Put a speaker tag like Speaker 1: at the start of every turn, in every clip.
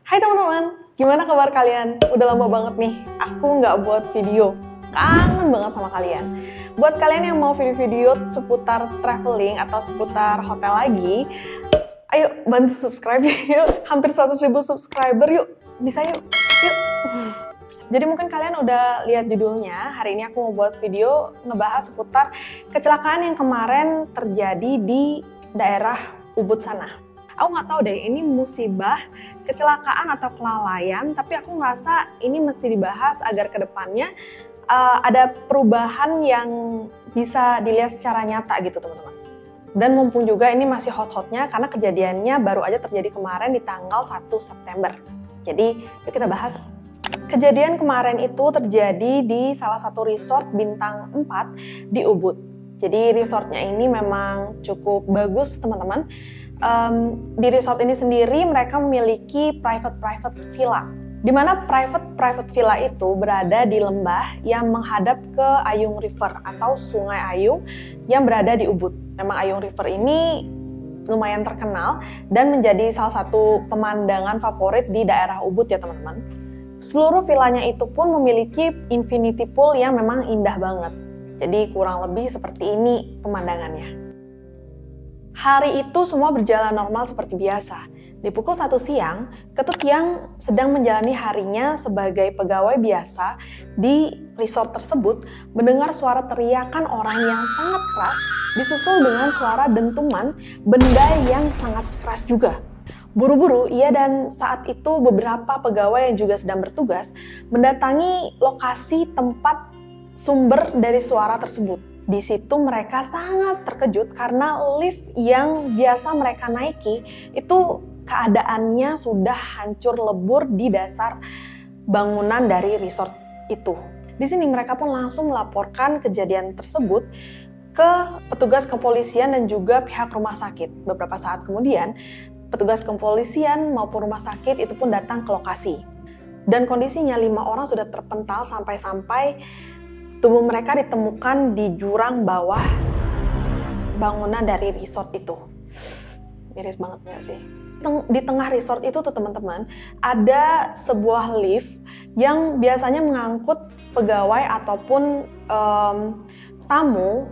Speaker 1: Hai teman-teman, gimana kabar kalian? Udah lama banget nih, aku nggak buat video. Kangen banget sama kalian. Buat kalian yang mau video-video seputar traveling atau seputar hotel lagi, ayo bantu subscribe yuk. Hampir 100.000 subscriber yuk. Bisa yuk. Yuk. Jadi mungkin kalian udah lihat judulnya, hari ini aku mau buat video ngebahas seputar kecelakaan yang kemarin terjadi di daerah Ubud sana. Aku nggak tahu deh ini musibah, kecelakaan atau kelalaian, tapi aku ngerasa ini mesti dibahas agar kedepannya ada perubahan yang bisa dilihat secara nyata gitu teman-teman. Dan mumpung juga ini masih hot-hotnya karena kejadiannya baru aja terjadi kemarin di tanggal 1 September. Jadi yuk kita bahas. Kejadian kemarin itu terjadi di salah satu resort bintang 4 di Ubud. Jadi resortnya ini memang cukup bagus teman-teman. Di resort ini sendiri mereka memiliki private villa, di mana private villa itu berada di lembah yang menghadap ke Ayung River atau Sungai Ayung yang berada di Ubud. Memang Ayung River ini lumayan terkenal dan menjadi salah satu pemandangan favorit di daerah Ubud ya teman-teman. Seluruh villanya itu pun memiliki infinity pool yang memang indah banget. Jadi kurang lebih seperti ini pemandangannya. Hari itu semua berjalan normal seperti biasa. Di pukul 1 siang, Ketut yang sedang menjalani harinya sebagai pegawai biasa di resort tersebut mendengar suara teriakan orang yang sangat keras disusul dengan suara dentuman benda yang sangat keras juga. Buru-buru, ia dan saat itu beberapa pegawai yang juga sedang bertugas mendatangi lokasi tempat sumber dari suara tersebut. Di situ mereka sangat terkejut karena lift yang biasa mereka naiki itu keadaannya sudah hancur lebur di dasar bangunan dari resort itu. Di sini mereka pun langsung melaporkan kejadian tersebut ke petugas kepolisian dan juga pihak rumah sakit. Beberapa saat kemudian, petugas kepolisian maupun rumah sakit itu pun datang ke lokasi. Dan kondisinya 5 orang sudah terpental sampai-sampai tubuh mereka ditemukan di jurang bawah bangunan dari resort itu. Miris banget nggak sih? Di tengah resort itu tuh teman-teman, ada sebuah lift yang biasanya mengangkut pegawai ataupun tamu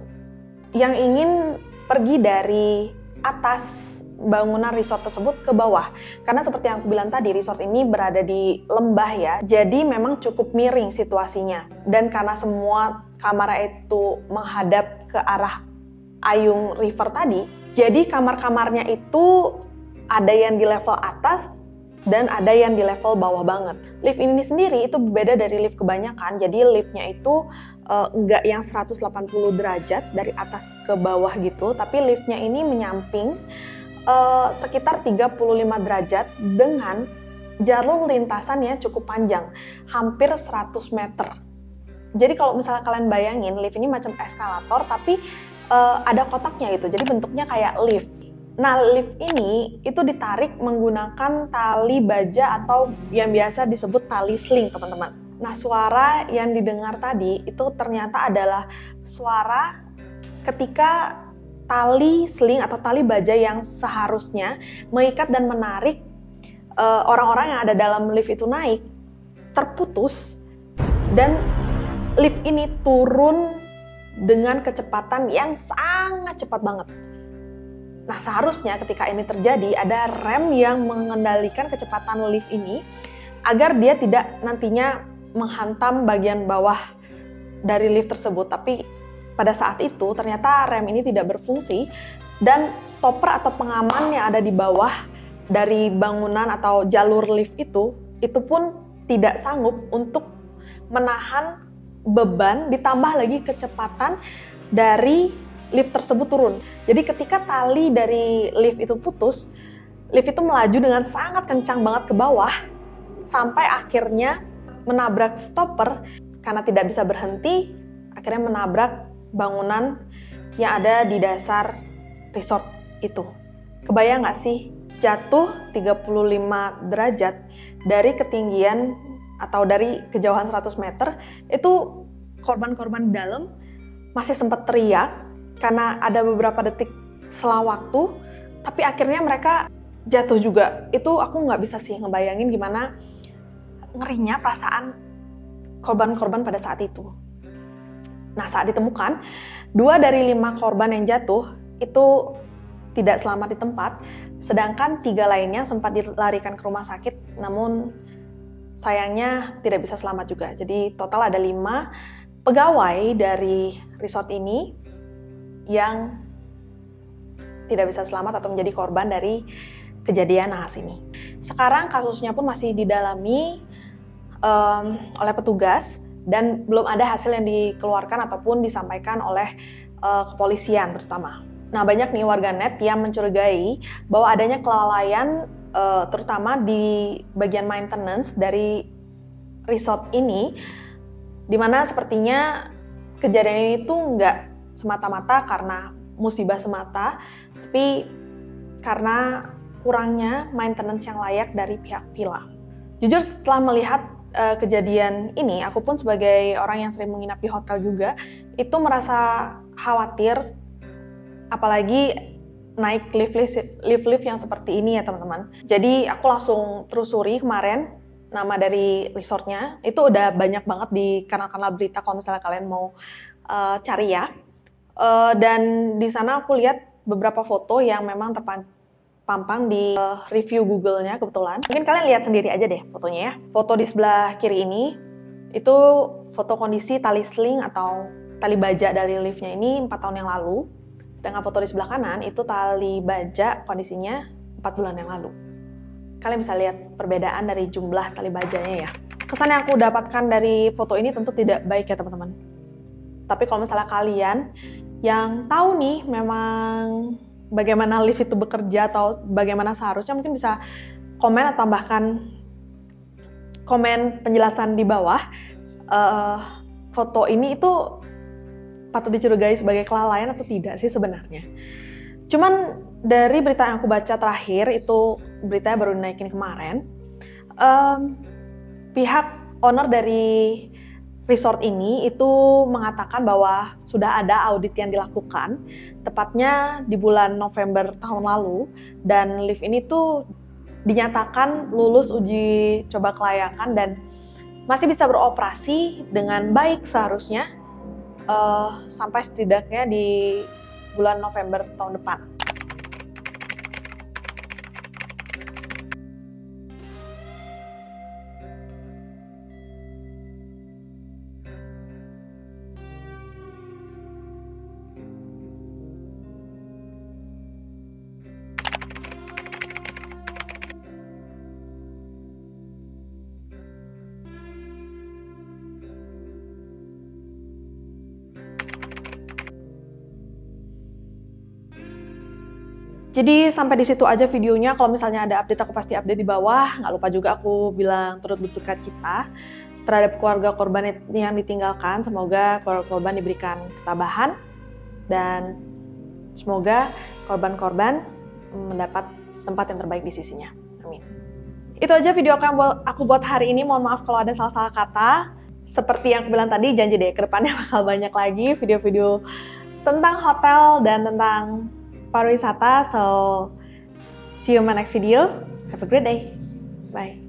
Speaker 1: yang ingin pergi dari atas bangunan resort tersebut ke bawah. Karena seperti yang aku bilang tadi, resort ini berada di lembah ya, jadi memang cukup miring situasinya. Dan karena semua kamar itu menghadap ke arah Ayung River tadi, jadi kamar-kamarnya itu ada yang di level atas dan ada yang di level bawah banget. Lift ini sendiri itu berbeda dari lift kebanyakan, jadi liftnya itu nggak yang 180 derajat dari atas ke bawah gitu, tapi liftnya ini menyamping sekitar 35 derajat dengan jalur lintasannya cukup panjang, hampir 100 meter. Jadi kalau misalnya kalian bayangin, lift ini macam eskalator tapi ada kotaknya gitu, jadi bentuknya kayak lift. Nah, lift ini itu ditarik menggunakan tali baja atau yang biasa disebut tali sling, teman-teman. Nah, suara yang didengar tadi itu ternyata adalah suara ketika tali sling atau tali baja yang seharusnya mengikat dan menarik orang-orang yang ada dalam lift itu naik terputus dan lift ini turun dengan kecepatan yang sangat cepat banget. Nah, seharusnya ketika ini terjadi ada rem yang mengendalikan kecepatan lift ini agar dia tidak nantinya menghantam bagian bawah dari lift tersebut, tapi pada saat itu ternyata rem ini tidak berfungsi dan stopper atau pengaman yang ada di bawah dari bangunan atau jalur lift itu pun tidak sanggup untuk menahan beban ditambah lagi kecepatan dari lift tersebut turun. Jadi ketika tali dari lift itu putus, lift itu melaju dengan sangat kencang banget ke bawah sampai akhirnya menabrak stopper karena tidak bisa berhenti, akhirnya menabrak bangunan yang ada di dasar resort itu. Kebayang nggak sih jatuh 35 derajat dari ketinggian atau dari kejauhan 100 meter, itu korban-korban di dalam masih sempat teriak karena ada beberapa detik selang waktu, tapi akhirnya mereka jatuh juga. Itu aku nggak bisa sih ngebayangin gimana ngerinya perasaan korban-korban pada saat itu. Nah, saat ditemukan, 2 dari 5 korban yang jatuh itu tidak selamat di tempat, sedangkan 3 lainnya sempat dilarikan ke rumah sakit, namun sayangnya tidak bisa selamat juga. Jadi total ada 5 pegawai dari resort ini yang tidak bisa selamat atau menjadi korban dari kejadian nahas ini. Sekarang kasusnya pun masih didalami oleh petugas dan belum ada hasil yang dikeluarkan ataupun disampaikan oleh kepolisian terutama. Nah, banyak nih warganet yang mencurigai bahwa adanya kelalaian terutama di bagian maintenance dari resort ini, di mana sepertinya kejadian ini tuh nggak semata-mata karena musibah semata, tapi karena kurangnya maintenance yang layak dari pihak villa. Jujur setelah melihat kejadian ini, aku pun sebagai orang yang sering menginap di hotel juga, itu merasa khawatir, apalagi naik lift yang seperti ini ya teman-teman. Jadi aku langsung telusuri kemarin nama dari resortnya, itu udah banyak banget di kanal-kanal berita kalau misalnya kalian mau cari ya. Dan di sana aku lihat beberapa foto yang memang terpampang di review Google-nya kebetulan. Mungkin kalian lihat sendiri aja deh fotonya ya. Foto di sebelah kiri ini, itu foto kondisi tali sling atau tali baja dari liftnya ini 4 tahun yang lalu. Sedangkan foto di sebelah kanan itu tali baja kondisinya 4 bulan yang lalu. Kalian bisa lihat perbedaan dari jumlah tali bajanya ya. Kesan yang aku dapatkan dari foto ini tentu tidak baik ya teman-teman. Tapi kalau misalnya kalian yang tahu nih memang bagaimana lift itu bekerja atau bagaimana seharusnya, mungkin bisa komen atau tambahkan komen penjelasan di bawah. Foto ini itu patut dicurigai sebagai kelalaian atau tidak sih sebenarnya. Cuman dari berita yang aku baca terakhir, itu beritanya baru dinaikin kemarin, pihak owner dari resort ini itu mengatakan bahwa sudah ada audit yang dilakukan, tepatnya di bulan November tahun lalu, dan lift ini tuh dinyatakan lulus uji coba kelayakan dan masih bisa beroperasi dengan baik seharusnya sampai setidaknya di bulan November tahun depan. Jadi sampai di situ aja videonya. Kalau misalnya ada update, aku pasti update di bawah. Nggak lupa juga aku bilang turut berduka cita terhadap keluarga korban yang ditinggalkan. Semoga keluarga korban diberikan ketabahan dan semoga korban-korban mendapat tempat yang terbaik di sisinya. Amin. Itu aja video aku buat hari ini. Mohon maaf kalau ada salah-salah kata. Seperti yang aku bilang tadi, janji deh kedepannya bakal banyak lagi video-video tentang hotel dan tentang pariwisata. So, see you in my next video. Have a great day. Bye.